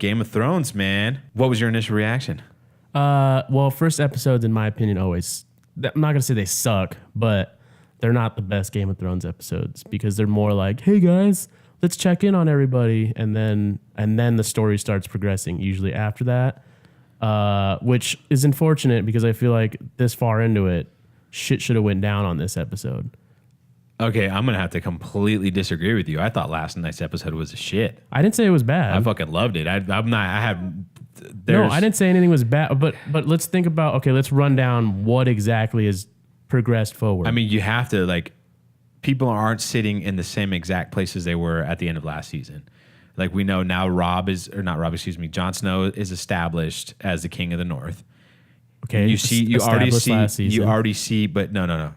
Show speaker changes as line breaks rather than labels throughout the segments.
Game of Thrones, man. What was your initial reaction?
Well, first episodes, in my opinion, always. I'm not gonna say they suck, but they're not the best Game of Thrones episodes because they're more like, "Hey guys, let's check in on everybody," and then the story starts progressing. Usually after that, which is unfortunate because I feel like this far into it, shit should have went down on this episode.
Okay, I'm gonna have to completely disagree with you. I thought last night's episode was a shit.
I didn't say it was bad.
I fucking loved it. I'm not. I have.
No, I didn't say anything was bad. But let's think about. Okay, let's run down what exactly has progressed forward.
I mean, you have to like. People aren't sitting in the same exact places they were at the end of last season. Like we know now, Jon Snow is established as the King of the North.
Okay,
you already see, but no.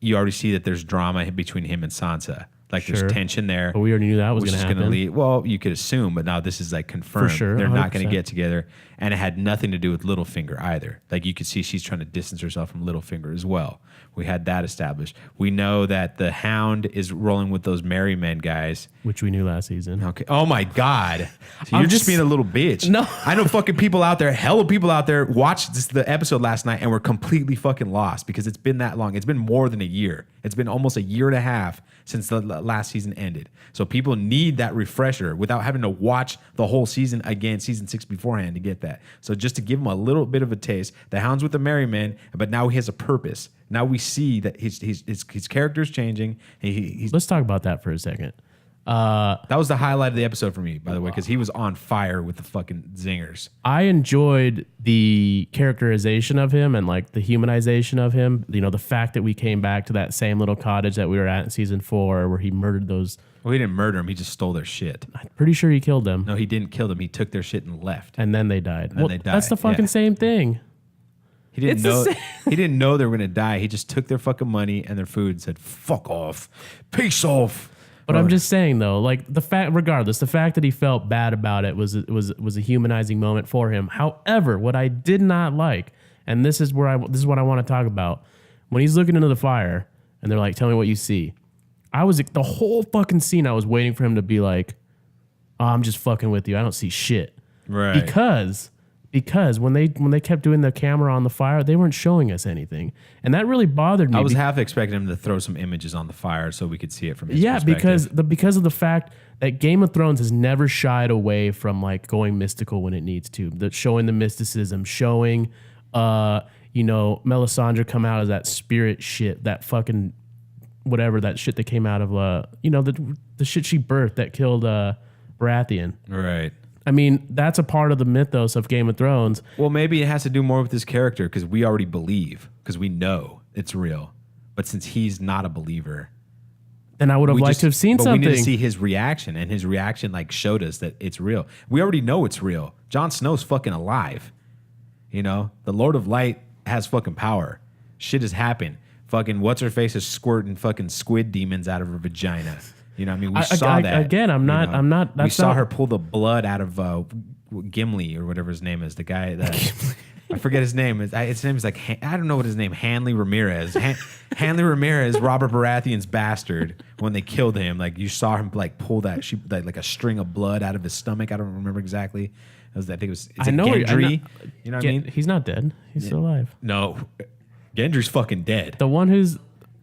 You already see that there's drama between him and Sansa. Like there's tension there.
But we already knew that was going to happen.
Well, you could assume, but now this is like confirmed.
For sure,
they're
100%.
not going to get together. And it had nothing to do with Littlefinger either. Like you could see she's trying to distance herself from Littlefinger as well. We had that established. We know that the Hound is rolling with those Merry Men guys.
Which we knew last season.
Okay. Oh my God. So you're just being a little bitch.
No.
I know fucking people out there, hella people out there watched the episode last night and were completely fucking lost because it's been that long. It's been more than a year. It's been almost a year and a half since the last season ended. So people need that refresher without having to watch the whole season again, season 6 beforehand to get that. So just to give them a little bit of a taste, the Hound's with the Merry Men, but now he has a purpose. Now we see that his character's changing.
Let's talk about that for a second.
That was the highlight of the episode for me, by the way, because he was on fire with the fucking zingers.
I enjoyed the characterization of him and like the humanization of him. You know, the fact that we came back to that same little cottage that we were at in season 4 where he murdered those.
Well, he didn't murder him. He just stole their shit.
I'm pretty sure he killed them.
No, he didn't kill them. He took their shit and left.
And then they died.
And they died.
That's the fucking same thing.
He didn't know. He didn't know they were gonna die. He just took their fucking money and their food and said, "Fuck off, peace off."
But I'm just saying though, like the fact that he felt bad about it was a humanizing moment for him. However, what I did not like, and this is what I want to talk about, when he's looking into the fire and they're like, "Tell me what you see." I was the whole fucking scene. I was waiting for him to be like, "Oh, I'm just fucking with you. I don't see shit."
Right.
Because when they kept doing the camera on the fire, they weren't showing us anything, and that really bothered me.
I was half expecting him to throw some images on the fire so we could see it from his perspective.
because of the fact that Game of Thrones has never shied away from like going mystical when it needs to, showing the mysticism, showing Melisandre come out as that spirit shit, that fucking whatever that shit that came out of the shit she birthed that killed Baratheon.
Right.
I mean, that's a part of the mythos of Game of Thrones.
Well, maybe it has to do more with his character because we already believe, because we know it's real. But since he's not a believer,
then I would have liked to have seen something.
We need to see his reaction, and his reaction like showed us that it's real. We already know it's real. Jon Snow's fucking alive. You know, the Lord of Light has fucking power. Shit has happened. Fucking what's her face is squirting fucking squid demons out of her vagina. You know what I mean? We saw that.
Again, I'm not.
We saw her pull the blood out of Gimli or whatever his name is. The guy that I forget his name. His name is like I don't know what his name. Hanley Ramirez. Hanley Ramirez, Robert Baratheon's bastard. When they killed him, like you saw him like pull that like a string of blood out of his stomach. I don't remember exactly. I think it was. I know Gendry. You know what I mean?
He's not dead. He's still alive.
No, Gendry's fucking dead.
The one who's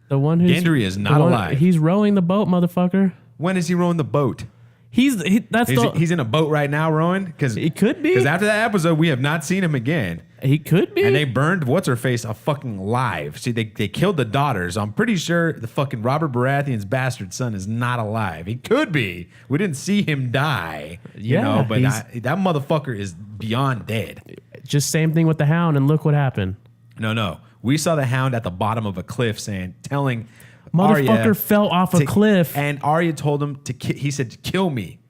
Gendry is not alive.
He's rowing the boat, motherfucker.
When is he rowing the boat?
He's
in a boat right now rowing? Because
he could be.
Because after that episode, we have not seen him again.
He could be.
And they burned what's her face a fucking live. See, they killed the daughters. I'm pretty sure the fucking Robert Baratheon's bastard son is not alive. He could be. We didn't see him die. But that motherfucker is beyond dead.
Just same thing with the Hound, and look what happened.
No. We saw the Hound at the bottom of a cliff telling
motherfucker
Arya
fell off a cliff.
And Arya told him he said, kill me.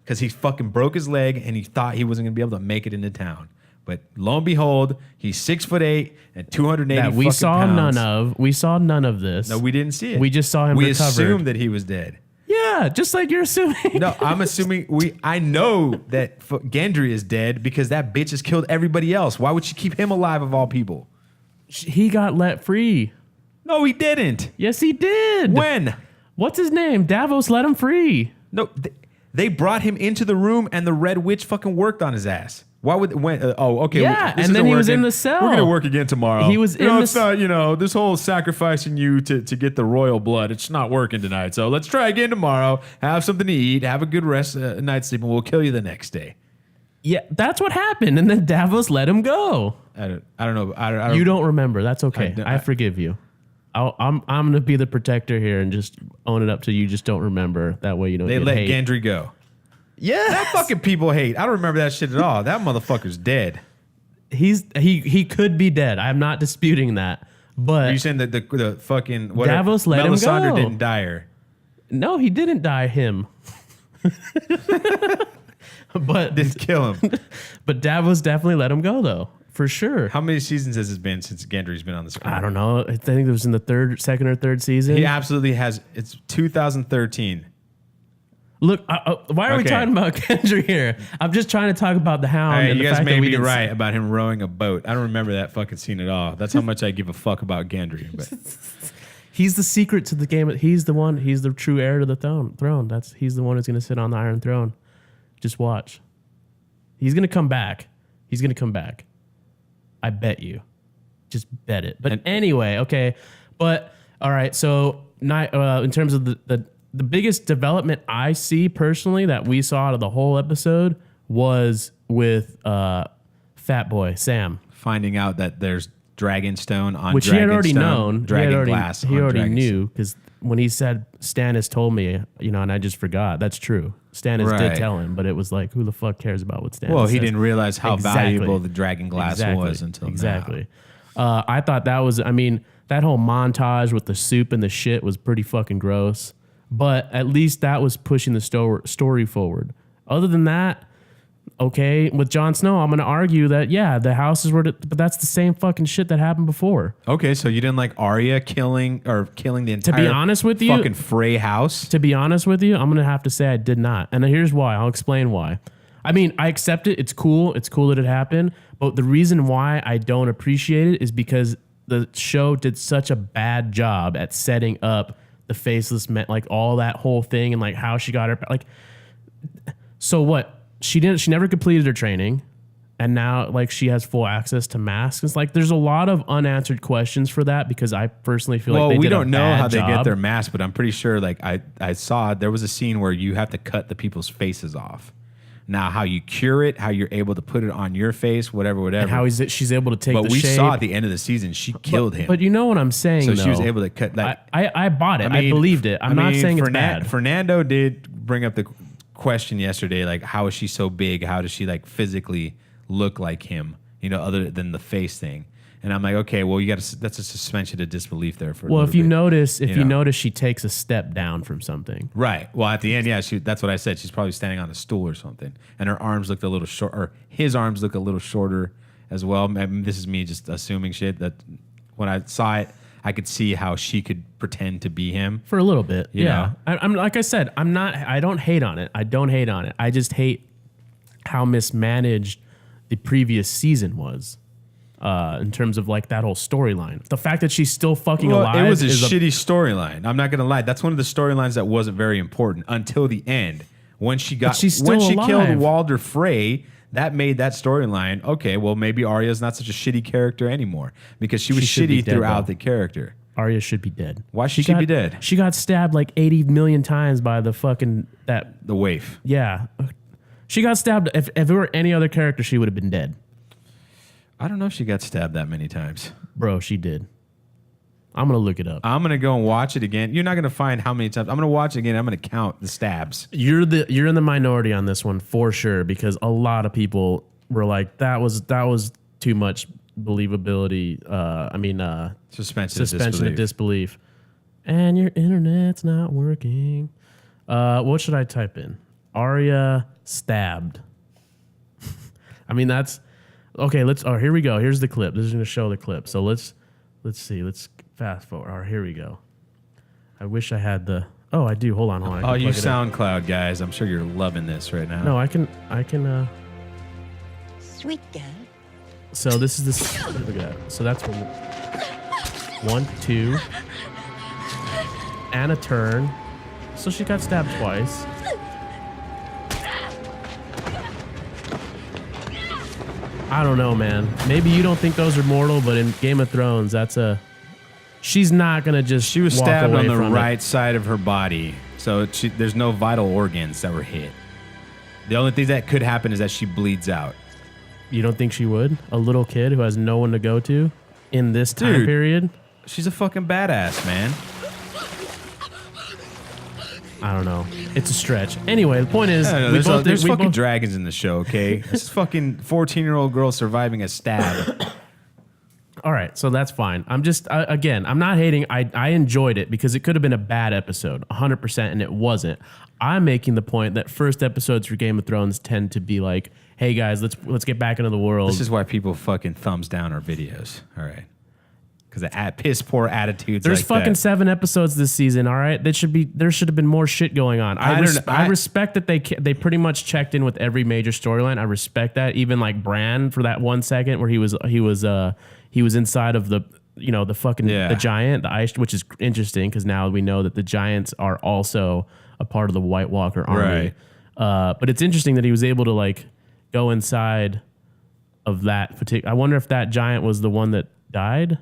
Because he fucking broke his leg and he thought he wasn't going to be able to make it into town. But lo and behold, he's 6'8" and 280
that we saw
pounds.
none of. We saw none of this.
No, we didn't see it.
We just saw him recovered.
We assumed that he was dead.
Yeah, just like you're assuming.
No, I'm assuming I know that Gendry is dead because that bitch has killed everybody else. Why would she keep him alive of all people?
He got let free.
No, he didn't.
Yes, he did.
When?
What's his name? Davos let him free.
No, They brought him into the room, and the Red Witch fucking worked on his ass. Why would okay?
Yeah,
this
and then
isn't
he was
working.
in the cell.
We're gonna work again tomorrow.
He was in
it's not, this whole sacrificing you to get the royal blood. It's not working tonight. So let's try again tomorrow. Have something to eat. Have a good rest, night's sleep, and we'll kill you the next day.
Yeah, that's what happened, and then Davos let him go.
I don't know.
You don't remember? That's okay. I forgive you. I'm gonna be the protector here and just own it up to you. Just don't remember. That way you don't.
They
get
let
hate.
Gendry go.
Yeah,
That fucking people hate. I don't remember that shit at all. That motherfucker's dead.
He could be dead. I'm not disputing that. But
Are you saying that the fucking
Davos let him
Melisandre
go.
didn't die her?
no, he didn't die him. but
Didn't kill him.
but Davos definitely let him go though, for sure.
How many seasons has it been since Gendry's been on the screen?
I don't know. I think it was in the second or third season.
He absolutely has. It's 2013.
Look, why are we
Okay.
talking about Gendry here? I'm just trying to talk about the Hound.
All right,
and
you
the
guys
fact
may
that we
be
didn't see-
right about him rowing a boat. I don't remember that fucking scene at all. That's how much I give a fuck about Gendry. But
He's the secret to the game. He's the one. He's the true heir to the throne. He's the one who's going to sit on the Iron Throne. Just watch. He's going to come back. He's going to come back. I bet you. Just bet it. But anyway, okay. But all right. So in terms of the biggest development I see personally that we saw out of the whole episode was with Fat Boy Sam.
finding out that there's Dragonstone on
Which he had already
Dragonstone,
known.
Dragon Glass.
He
on
already
Dragonstone.
knew because when he said Stannis told me, and I just forgot. That's true. Stannis
Right.
did tell him, but it was like, who the fuck cares about what Stannis
Well, he
says?
didn't realize how
Exactly.
valuable the Dragon Glass was until
exactly.
now.
I thought that was. I mean, that whole montage with the soup and the shit was pretty fucking gross. But at least that was pushing the story forward. Other than that, okay, with Jon Snow, I'm going to argue that, yeah, the houses were, but that's the same fucking shit that happened before.
Okay, so you didn't like Arya killing the entire
be honest with you-
fucking Frey house?
To be honest with you, I'm going to have to say I did not. And here's why. I'll explain why. I mean, I accept it. It's cool. It's cool that it happened. But the reason why I don't appreciate it is because the show did such a bad job at setting up the faceless men, like all that whole thing and like how she got her, like, so what? She never completed her training. And now like she has full access to masks. It's like there's a lot of unanswered questions for that because I personally feel like they
we
did
don't
a
know
bad
how they get
job.
their masks, but I'm pretty sure like I saw there was a scene where you have to cut the people's faces off. Now, how you cure it, how you're able to put it on your face, whatever.
And how she's able to take
But
the
we
shape.
saw at the end of the season, she killed him.
But you know what I'm saying,
So
though.
she was able to cut that.
I bought it. I believed it. I'm not saying it's bad.
Fernando did bring up the question yesterday, like, how is she so big? How does she like physically look like him? Other than the face thing. And I'm like, okay, well, that's a suspension of disbelief there for.
Well, if you notice,
notice,
she takes a step down from something.
right. Well, at the end, yeah, that's what I said. She's probably standing on a stool or something, and her arms looked a little short, or his arms look a little shorter as well. I mean, this is me just assuming shit. That when I saw it, I could see how she could pretend to be him
For a little bit,
You
yeah. I'm like I said, I don't hate on it. I just hate how mismanaged the previous season was. In terms of like that whole storyline, the fact that she's still fucking alive.
It was a
is
shitty storyline. I'm not gonna lie. That's one of the storylines that wasn't very important until the end when she
she's
when
still
she killed
alive.
Walder Frey. That made that storyline okay. Well, maybe Arya's not such a shitty character anymore because she was
should be
shitty
dead,
throughout
though.
the character.
Arya should be dead.
Why should she be dead?
She got stabbed like 80 million times by the fucking
The waif.
Yeah, she got stabbed. If it were any other character, she would have been dead.
I don't know if she got stabbed that many times.
Bro, she did. I'm gonna look it up.
I'm gonna go and watch it again. You're not gonna find how many times. I'm gonna watch it again. I'm gonna count the stabs.
You're in the minority on this one for sure because a lot of people were like that was too much believability. Suspension of disbelief. And your internet's not working. What should I type in? Arya stabbed. I mean that's okay. Here we go. Here's the clip. This is going to show the clip. So let's see. Let's fast forward. All right, here we go. I wish I had the. Oh, I do. Hold on. I
Oh,
can
you
plug it in.
SoundCloud guys. I'm sure you're loving this right now.
No, I can.
Sweet girl.
So this is this. Look at that. So that's 1, 2, and a turn. So she got stabbed twice. I don't know, man. Maybe you don't think those are mortal, but in Game of Thrones, she's not gonna just.
She was
walk
stabbed
away
on the
from
right side of her body, so there's no vital organs that were hit. The only thing that could happen is that she bleeds out.
You don't think she would? A little kid who has no one to go to in this time period?
She's a fucking badass, man.
I don't know. It's a stretch. Anyway, the point is,
there's fucking dragons in the show, okay? This is fucking 14-year-old girl surviving a stab.
All right, so that's fine. I'm just, again, I'm not hating. I enjoyed it because it could have been a bad episode, 100%, and it wasn't. I'm making the point that first episodes for Game of Thrones tend to be like, hey guys, let's get back into the world.
This is why people fucking thumbs down our videos, all right? Because of piss poor attitudes.
There's
like
fucking
that.
7 episodes this season. All right, there should have been more shit going on. I respect that they pretty much checked in with every major storyline. I respect that. Even like Bran for that 1 second where he was inside of the the fucking the giant, the ice, which is interesting because now we know that the giants are also a part of the White Walker army. Right. But it's interesting that he was able to like go inside of that particular. I wonder if that giant was the one that died.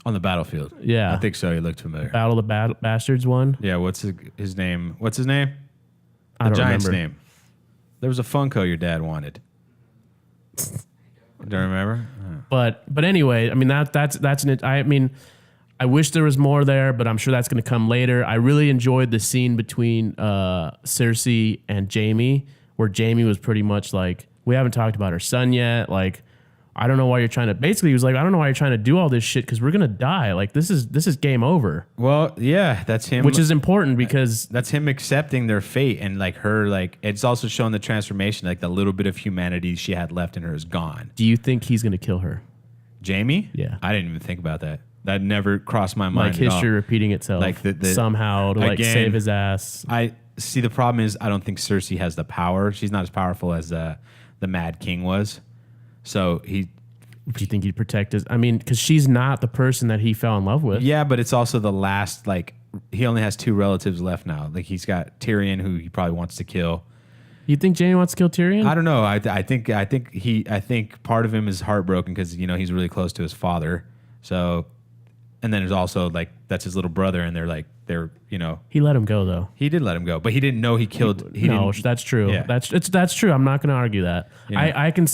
On the battlefield.
Yeah.
I think so. He looked familiar.
Battle of the Bastards one?
Yeah, what's his name? What's his name?
I don't
Giant's
remember.
name. There was a Funko your dad wanted. Don't remember?
But anyway, I mean I wish there was more there, but I'm sure that's going to come later. I really enjoyed the scene between Cersei and Jaime, where Jaime was pretty much like, we haven't talked about her son yet. Like, I don't know why you're trying to. Basically, he was like, I don't know why you're trying to do all this shit because we're gonna die. Like, this is game over.
Well, yeah, that's him.
Which is important because
that's him accepting their fate and like her. Like, it's also showing the transformation. Like, the little bit of humanity she had left in her is gone.
Do you think he's gonna kill her?
Jaime?
Yeah.
I didn't even think about that. That never crossed my mind.
Like history repeating itself.
Like
somehow to like save his ass.
I see. The problem is I don't think Cersei has the power. She's not as powerful as the Mad King was. So he.
Do you think he'd protect his? I mean, because she's not the person that he fell in love with.
Yeah, but it's also the last. Like, he only has 2 relatives left now. Like, he's got Tyrion, who he probably wants to kill.
You think Jaime wants to kill Tyrion?
I don't know. I think part of him is heartbroken because he's really close to his father. So, and then there's also like that's his little brother, and they're
He let him go though.
He did let him go, but he didn't know he killed.
That's true.
Yeah.
That's true. I'm not going to argue that. I can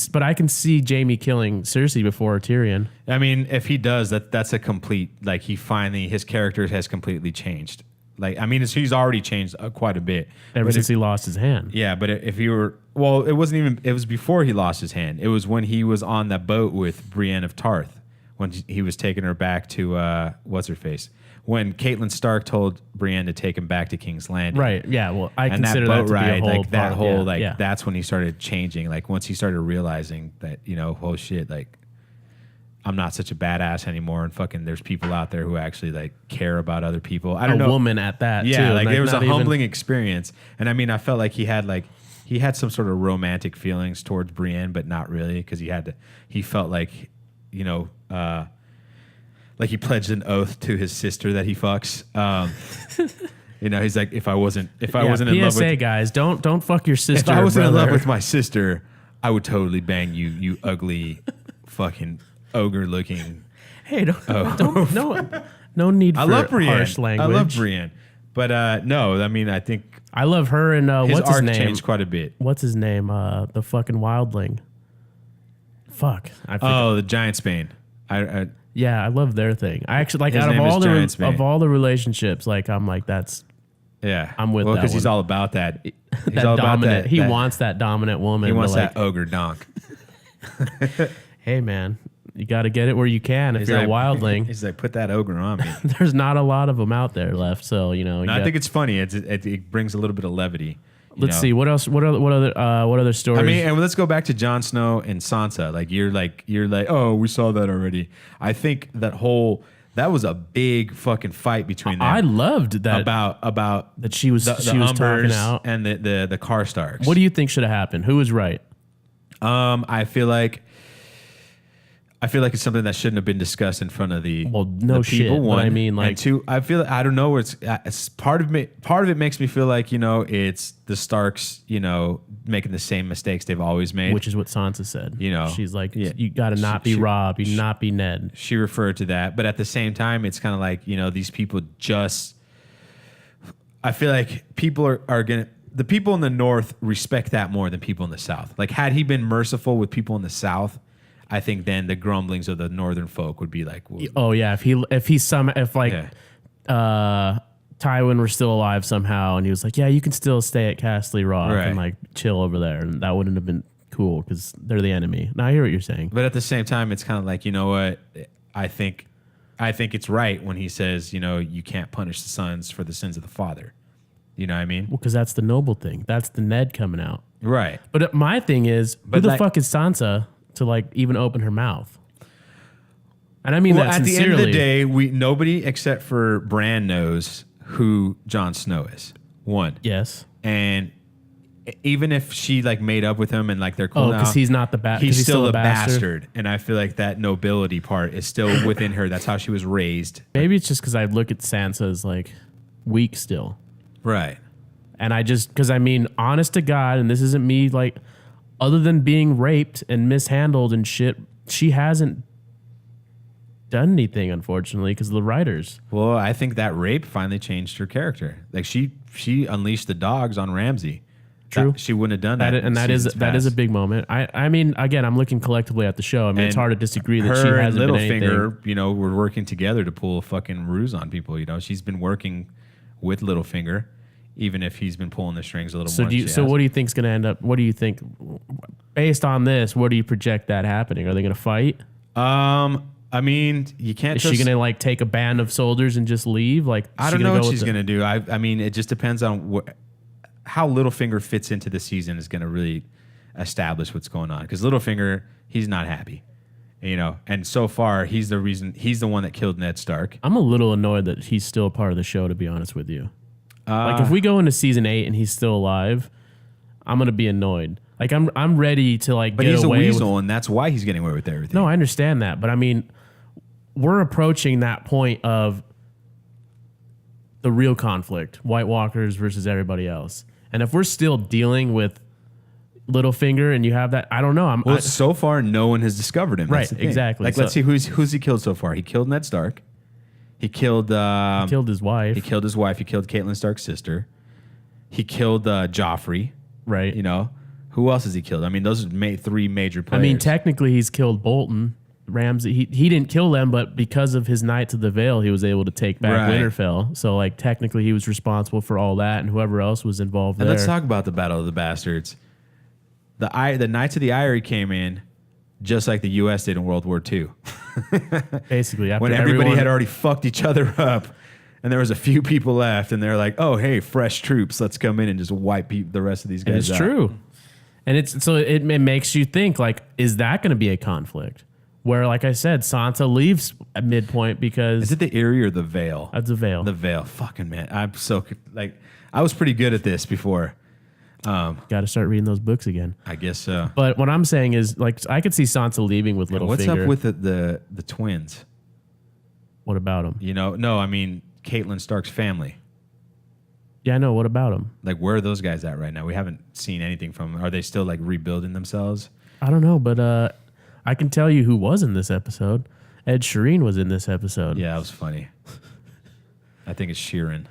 see Jaime killing Cersei before Tyrion.
I mean, if he does, that's a complete like his character has completely changed. Like, I mean, he's already changed quite a bit
ever since he lost his hand.
Yeah, but if he were it wasn't even. It was before he lost his hand. It was when he was on that boat with Brienne of Tarth when he was taking her back to what's her face. When Catelyn Stark told Brienne to take him back to King's Landing.
Right, yeah, well, I
and
consider
that boat
that to
ride,
be a whole
like that
part,
whole,
yeah.
that's when he started changing. Like, once he started realizing that, oh shit, like, I'm not such a badass anymore, and fucking there's people out there who actually, like, care about other people. I don't know.
A woman at that,
yeah,
too.
like, there was a humbling experience. And, I mean, I felt like he had some sort of romantic feelings towards Brienne, but not really, because he felt like, like he pledged an oath to his sister that he fucks. He's like, if I wasn't in love with
guys, don't fuck your sister.
If I wasn't in love with my sister, I would totally bang you, you ugly, fucking ogre looking.
Hey, no need for harsh language.
I love Brienne, but no, I mean, I think
I love her and
his
what's his
arc
name?
changed quite a bit.
What's his name? The fucking wildling. Fuck.
The Giant Spain.
Yeah, I love their thing. I actually like
His
out
name is
of all the relationships, like I'm like that's
yeah.
I'm with that
because
one.
he's all about that. He's
that
all
dominant.
about that.
He wants that dominant woman.
He wants
that
ogre donk.
Hey man, you got to get it where you can. If you're a wildling,
he's like, put that ogre on me.
There's not a lot of them out there left, so
I think it's funny. It brings a little bit of levity.
Let's see what else. What other stories?
I mean, and let's go back to Jon Snow and Sansa. Like you're like, oh, we saw that already. I think that was a big fucking fight between them.
I loved that
about
that she was talking out
and the Karstarks.
What do you think should have happened? Who was right?
I feel like I feel like it's something that shouldn't have been discussed in front of the
Well, no
the
shit, but
One,
I mean, like-
and two, I feel I don't know where it's part of me. Part of it makes me feel like it's the Starks, making the same mistakes they've always made.
Which is what Sansa said. She's like,
Yeah.
you got to not be Robb, you not be Ned.
She referred to that, but at the same time, it's kind of like these people just. I feel like people are gonna. The people in the North respect that more than people in the South. Like, had he been merciful with people in the South, I think then the grumblings of the Northern folk would be like, well,
Oh yeah, if Tywin were still alive somehow and he was like, yeah, you can still stay at Castle Rock
Right.
and like chill over there, and that wouldn't have been cool because they're the enemy. Now I hear what you're saying.
But at the same time, it's kind of like, you know what? I think it's right when he says, you can't punish the sons for the sins of the father. You know what I mean?
Well, because that's the noble thing. That's the Ned coming out.
Right.
But my thing is,
But
who the
like-
fuck is Sansa to like even open her mouth? And I mean
Well,
that
at the
sincerely.
end of the day, nobody except for Bran knows who Jon Snow is. One.
Yes.
And even if she like made up with him and like they're cool
Oh,
now,
because he's not the
he's still
a
a bastard. And I feel like that nobility part is still within her. That's how she was raised.
Maybe it's just because I look at Sansa as like weak still.
Right.
And I just, because I mean, honest to God, and this isn't me, like, other than being raped and mishandled and shit, she hasn't done anything, unfortunately, because of the writers.
Well, I think that rape finally changed her character. Like she unleashed the dogs on Ramsay.
True.
She wouldn't have done that.
That is a big moment. I mean, again, I'm looking collectively at the show. I mean, it's hard to disagree that she
her and
hasn't been anything.
Littlefinger, were working together to pull a fucking ruse on people. She's been working with Littlefinger, even if he's been pulling the strings a little more.
So what do you think's going to end up? What do you think, based on this? What do you project that happening? Are they going to fight?
I mean, you can't.
Is she going to like take a band of soldiers and just leave? Like,
I don't know what she's going to do. I mean, it just depends on how Littlefinger fits into the season is going to really establish what's going on. Because Littlefinger, he's not happy, and so far he's the one that killed Ned Stark.
I'm a little annoyed that he's still a part of the show, to be honest with you. Like if we go into season 8 and he's still alive, I'm gonna be annoyed. Like I'm ready to like.
But
get
he's a
away
weasel, and that's why he's getting away with everything.
No, I understand that, but I mean, we're approaching that point of the real conflict: White Walkers versus everybody else. And if we're still dealing with Littlefinger, and you have that, I don't know.
So far, no one has discovered him.
Right,
That's the thing.
exactly.
Like, let's see who's he killed so far. He killed Ned Stark. He killed.
He killed his wife.
He killed his wife. He killed Catelyn Stark's sister. He killed Joffrey.
Right.
Who else has he killed? I mean, those are three major players.
I mean, technically, he's killed Bolton, Ramsay. He didn't kill them, but because of his Knights of the Vale, he was able to take back
Right.
Winterfell. So, like, technically, he was responsible for all that, and whoever else was involved
And
there.
let's talk about the Battle of the Bastards. The Knights of the Eyrie came in just like the U.S. did in World War II.
Basically, after
When everybody
everyone,
had already fucked each other up, and there was a few people left, and they're like, "Oh, hey, fresh troops, let's come in and just wipe the rest of these guys."
And it's
out.
true. And it makes you think, like, is that going to be a conflict? Where, like I said, Sansa leaves at midpoint because
Is it the Erie or the Vale?
that's a veil.
The Vale. Fucking man, I'm so I was pretty good at this before.
Got to start reading those books again.
I guess so.
But what I'm saying is, like, I could see Sansa leaving with Littlefinger.
What's up with the twins?
What about him?
No, I mean Catelyn Stark's family.
Yeah, I know. What about him?
Like, where are those guys at right now? We haven't seen anything from them. Are they still like rebuilding themselves?
I don't know, but I can tell you who was in this episode. Ed Sheeran was in this episode.
Yeah, that was funny. I think it's Sheeran.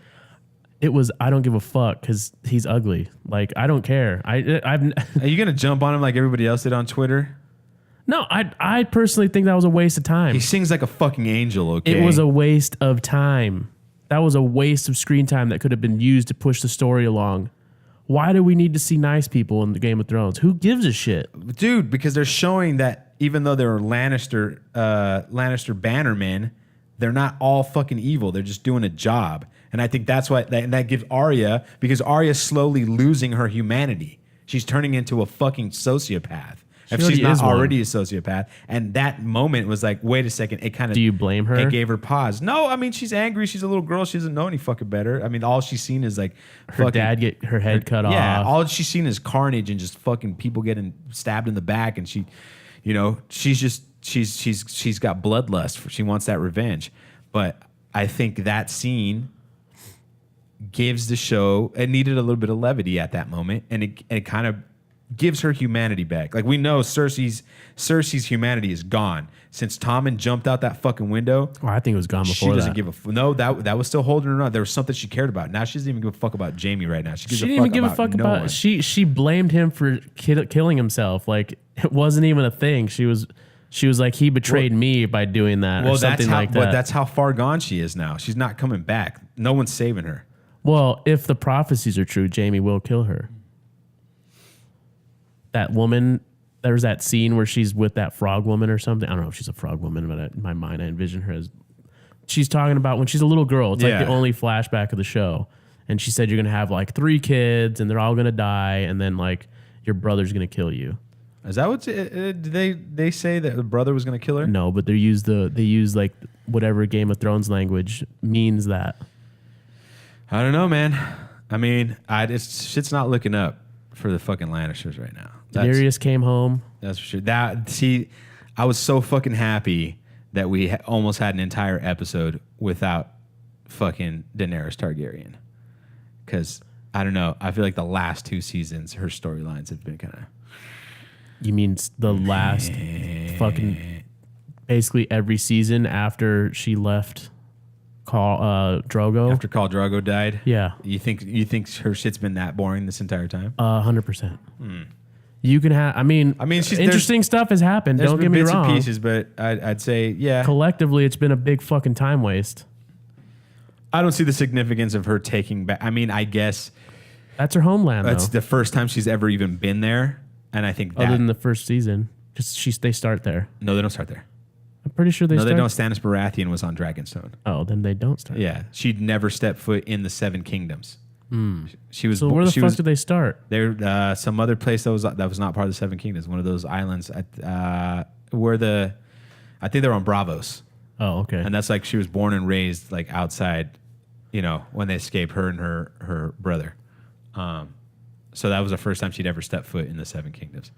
It was, I don't give a fuck because he's ugly. Like, I don't care. I've
Are you gonna jump on him like everybody else did on Twitter?
no, I personally think that was a waste of time.
He sings like a fucking angel. Okay,
It was a waste of time. That was a waste of screen time that could have been used to push the story along. Why do we need to see nice people in the Game of Thrones? Who gives a shit?
dude, because they're showing that even though they're Lannister bannermen, they're not all fucking evil. They're just doing a job. And I think that's why that gives Arya, because Arya's slowly losing her humanity. She's turning into a fucking sociopath. If
already
she's not
is one.
already a sociopath. And that moment was like, wait a second. It kind of.
Do you blame her?
It gave her pause. No, I mean, she's angry. She's a little girl. She doesn't know any fucking better. I mean, all she's seen is like
Her dad get her head cut
yeah,
off.
all she's seen is carnage and just fucking people getting stabbed in the back. And she's just she's got bloodlust. She wants that revenge. But I think that scene gives the show, it needed a little bit of levity at that moment, and it kind of gives her humanity back. Like, we know Cersei's humanity is gone since Tommen jumped out that fucking window.
Oh, I think it was gone before.
She doesn't give a no. That was still holding her on. There was something she cared about. Now she doesn't even give a fuck about Jaime right now. She didn't even give a fuck about.
She blamed him for killing himself. Like, it wasn't even a thing. She was like, he betrayed me by doing that. Well, or something like that.
But that's how far gone she is now. She's not coming back. No one's saving her.
Well, if the prophecies are true, Jaime will kill her. That woman, there's that scene where she's with that frog woman or something. I don't know if she's a frog woman, but in my mind, I envision her as. She's talking about when she's a little girl. It's like the only flashback of the show. And she said, you're going to have like 3 kids and they're all going to die. And then like your brother's going to kill you.
Is that what did they say that the brother was going to kill her?
No, but they use like whatever Game of Thrones language means that.
I don't know, man. I mean, shit's not looking up for the fucking Lannisters right now.
Daenerys came home.
That's for sure. I was so fucking happy that we almost had an entire episode without fucking Daenerys Targaryen. Because, I don't know, I feel like the last 2 seasons, her storylines have been kind of...
You mean the last fucking... Basically every season after she left Drogo?
After Khal Drogo died?
Yeah.
You think her shit's been that boring this entire time?
100%. You can have... I mean interesting stuff has happened. Don't get me wrong. There's bits and
pieces, but I'd say, yeah.
Collectively, it's been a big fucking time waste.
I don't see the significance of her taking back... I mean, I guess...
That's her homeland,
That's the first time she's ever even been there, and I think that...
Other than the first season. Because they start there.
No, they don't start there.
I'm pretty sure they start...
No, they don't. Stannis Baratheon was on Dragonstone.
Oh, then they don't start.
Yeah. She'd never stepped foot in the 7 Kingdoms. She was.
So where the fuck did they start?
There, some other place that was not part of the 7 Kingdoms. One of those islands where I think they're on Bravos.
Oh, okay.
And that's like she was born and raised like outside, when they escaped, her and her brother. So that was the first time she'd ever stepped foot in the 7 Kingdoms.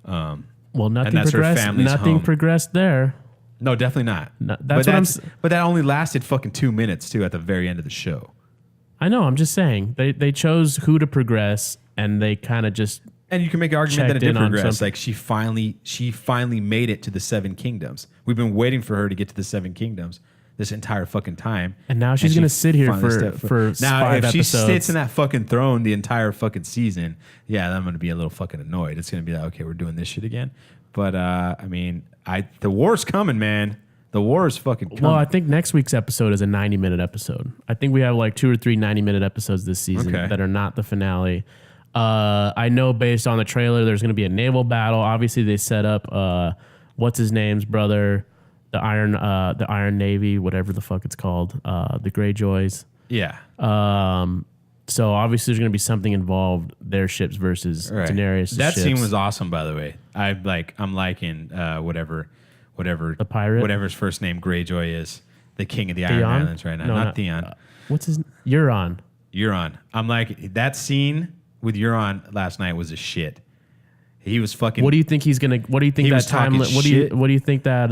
Well, nothing progressed there.
No, definitely not.
No,
but that only lasted fucking 2 minutes too at the very end of the show.
I know. I'm just saying they chose who to progress, and they kind of just.
And you can make an argument that it did progress. Like she finally made it to the 7 Kingdoms. We've been waiting for her to get to the 7 Kingdoms this entire fucking time.
And now she's gonna sit here for
now
5
if she
episodes.
sits in that fucking throne the entire fucking season, yeah, I'm gonna be a little fucking annoyed. It's gonna be like, okay, we're doing this shit again. But I mean, the war's coming, man. The war is fucking coming.
Well, I think next week's episode is a 90-minute episode. I think we have like 2 or 3 90-minute episodes this season that are not the finale. I know based on the trailer, there's going to be a naval battle. Obviously, they set up what's his name's brother, the Iron Navy, whatever the fuck it's called, the Greyjoys.
Yeah.
So obviously, there's going to be something involved. Their ships versus Daenerys.
That scene was awesome, by the way. I'm liking whatever
the pirate,
whatever's first name Greyjoy is, the king of the Iron Islands right now. No, not Theon.
What's his Euron?
Euron. I'm like, that scene with Euron last night was a shit. He was fucking.
What do you think he's gonna? What do you think that time? What do you think that?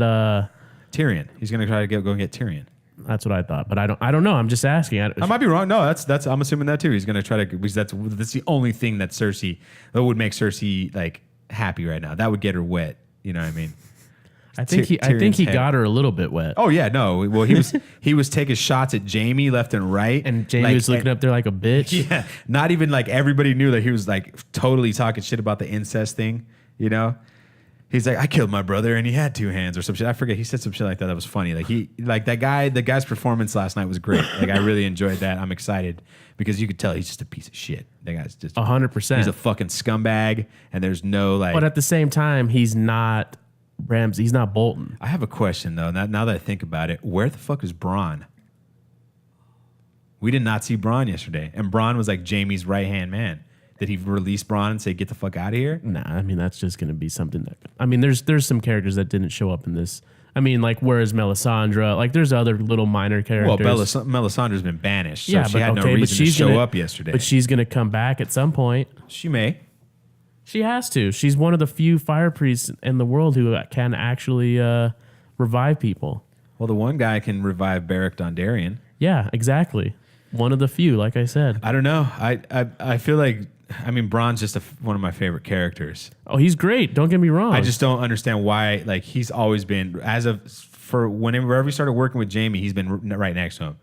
Tyrion. He's gonna try to go and get Tyrion.
That's what I thought, but I don't know. I'm just asking.
I might be wrong. No, that's. I'm assuming that too. He's gonna try to. Because that's the only thing that would make Cersei like happy right now. That would get her wet. You know what I mean?
I think he got her a little bit wet.
Oh yeah, no. Well, he was taking shots at Jaime left and right,
and Jaime was looking up there like a bitch.
Yeah, not even like everybody knew that he was like totally talking shit about the incest thing. He's like, I killed my brother and he had 2 hands or some shit. I forget. He said some shit like that. That was funny. Like the guy's performance last night was great. Like I really enjoyed that. I'm excited because you could tell he's just a piece of shit. That guy's just
100%.
He's a fucking scumbag, and there's no like.
But at the same time, he's not Ramsay. He's not Bolton.
I have a question though. Now that I think about it, where the fuck is Bronn? We did not see Bronn yesterday, and Bronn was like Jaime's right hand man. Did he release Bronn and say, get the fuck out of here?
Nah, I mean, that's just going to be something that... I mean, there's some characters that didn't show up in this. I mean, like, where is Melisandre? Like, there's other little minor characters.
Well, Melisandre's been banished, so she had no reason to show up yesterday.
But she's going to come back at some point.
She may.
She has to. She's one of the few fire priests in the world who can actually revive people.
Well, the one guy can revive Beric Dondarrion.
Yeah, exactly. One of the few, like I said.
I don't know. I feel like, I mean, Bronn's just one of my favorite characters.
Oh, he's great. Don't get me wrong.
I just don't understand why. Like, he's always been, whenever we started working with Jamie, he's been right next to him.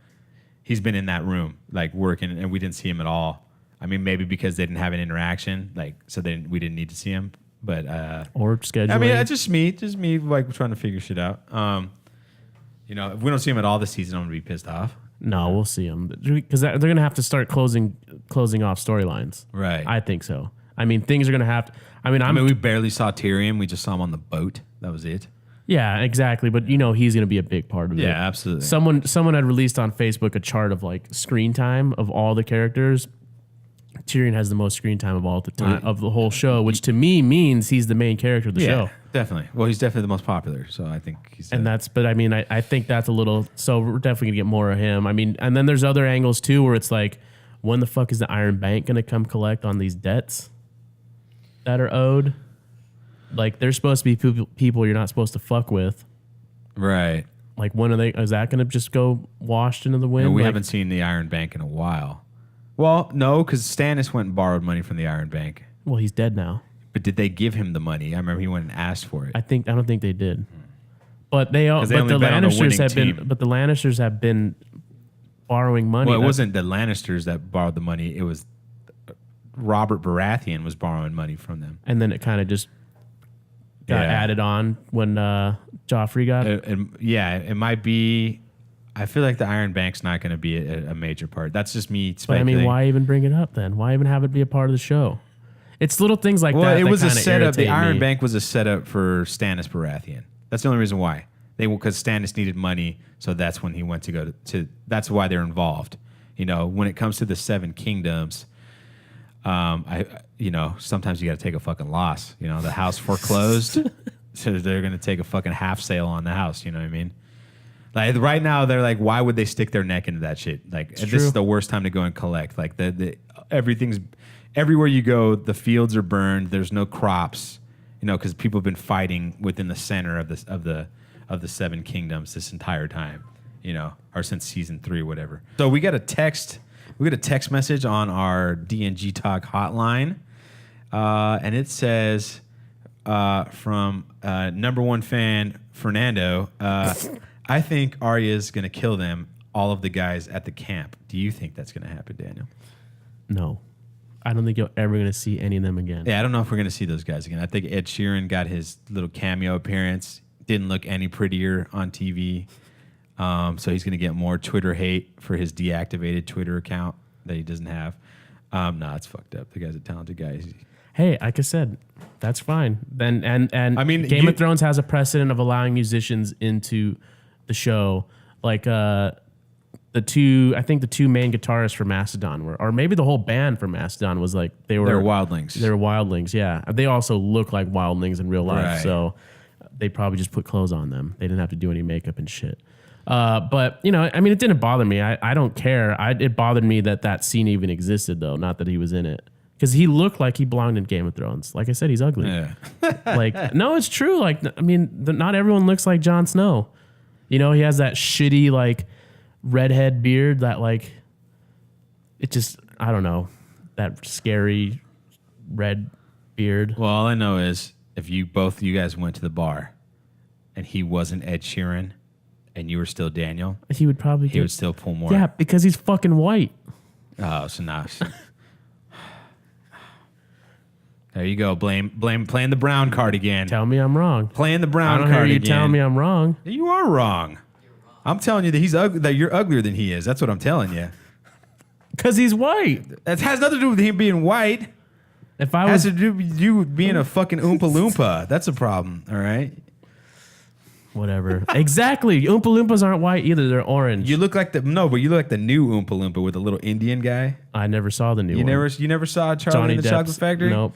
He's been in that room, like, working, and we didn't see him at all. I mean, maybe because they didn't have an interaction, like, so we didn't need to see him. But
or scheduling.
I mean, it's just me, like, trying to figure shit out. You know, if we don't see him at all this season, I'm gonna be pissed off.
No, we'll see him because they're gonna have to start closing off storylines.
Right.
I think so. I mean, things are gonna have to. I mean,
we barely saw Tyrion. We just saw him on the boat. That was it.
Yeah, exactly. But you know, he's gonna be a big part of it.
Yeah, absolutely.
Someone had released on Facebook a chart of like screen time of all the characters. Tyrion has the most screen time of all the time of the whole show, which to me means he's the main character of the show.
Definitely. Well, he's definitely the most popular, so I think he's.
But I mean, I think that's a little. So we're definitely gonna get more of him. I mean, and then there's other angles too, where it's like, when the fuck is the Iron Bank gonna come collect on these debts that are owed? Like, they're supposed to be people you're not supposed to fuck with,
right?
Like, when are they? Is that gonna just go washed into the wind?
And we haven't seen the Iron Bank in a while. Well, no, because Stannis went and borrowed money from the Iron Bank.
Well, he's dead now.
But did they give him the money? I remember he went and asked for it.
I don't think they did. But the Lannisters have been borrowing money.
Well, it wasn't the Lannisters that borrowed the money. It was Robert Baratheon was borrowing money from them.
And then it kind of just got added on when Joffrey got it.
It might be. I feel like the Iron Bank's not going to be a major part. That's just me speculating.
But I mean, why even bring it up then? Why even have it be a part of the show? It's little things like that. Well,
it was a setup. The Iron Bank was a setup for Stannis Baratheon. That's the only reason why. Because Stannis needed money, so that's when he went to go to. That's why they're involved. You know, when it comes to the Seven Kingdoms, sometimes you got to take a fucking loss. You know, the house foreclosed, so they're going to take a fucking half sale on the house. You know what I mean? Like right now, they're like, why would they stick their neck into that shit? Like, this is the worst time to go and collect. Like, everything's everywhere you go, the fields are burned. There's no crops, you know, because people have been fighting within the center of the Seven Kingdoms this entire time, you know, or since season 3, whatever. So we got a text message on our DNG Talk hotline, and it says from number one fan Fernando. I think Arya's going to kill them, all of the guys at the camp. Do you think that's going to happen, Daniel?
No. I don't think you're ever going to see any of them again.
Yeah, I don't know if we're going to see those guys again. I think Ed Sheeran got his little cameo appearance. Didn't look any prettier on TV. So he's going to get more Twitter hate for his deactivated Twitter account that he doesn't have. Nah, it's fucked up. The guy's a talented guy.
Hey, like I said, that's fine. Then and I mean, Game of Thrones has a precedent of allowing musicians into the show, like the two main guitarists for Mastodon were, or maybe the whole band for Mastodon was like they were
wildlings.
They were wildlings, yeah. They also look like wildlings in real life,
right.
So they probably just put clothes on them. They didn't have to do any makeup and shit. But you know, I mean, it didn't bother me. I don't care. It bothered me that scene even existed, though. Not that he was in it. Because he looked like he belonged in Game of Thrones. Like I said, he's ugly.
Yeah.
Like, no, it's true. Like, I mean, not everyone looks like Jon Snow. You know, he has that shitty, like, redhead beard that, like, it just, I don't know, that scary red beard.
Well, all I know is if you guys went to the bar and he wasn't Ed Sheeran and you were still Daniel,
he would
still pull more.
Yeah, because he's fucking white.
Oh, so now. There you go. Blame playing the brown card again.
Tell me I'm wrong.
Playing the brown card again.
I don't hear you telling me I'm wrong.
You are wrong. I'm telling you that he's ugly, that you're uglier than he is. That's what I'm telling you.
Because he's white.
That has nothing to do with him being white.
If I
has to do with you being a fucking Oompa Loompa. That's a problem. All right.
Whatever. Exactly. Oompa Loompas aren't white either. They're orange.
You look like but you look like the new Oompa Loompa with the little Indian guy.
I never saw the new one.
You never saw Charlie in the Chocolate Factory?
Nope.